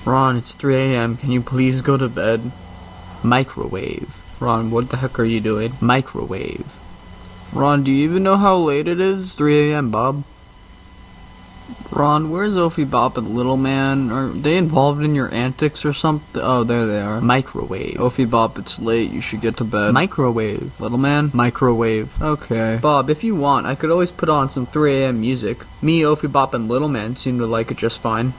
Ron, it's 3 a.m. Can you please go to bed? Microwave. Ron, what the heck are you doing? Microwave. Ron, do you even know how late it is? 3 a.m., Bob. Ron, where's Ophi Bop and Little Man? Are they involved in your antics or something? Oh, there they are. Microwave. Ophi Bop, it's late. You should get to bed. Microwave. Little Man? Microwave. Okay. Bob, if you want, I could always put on some 3 a.m. music. Me, Ophi Bop, and Little Man seem to like it just fine.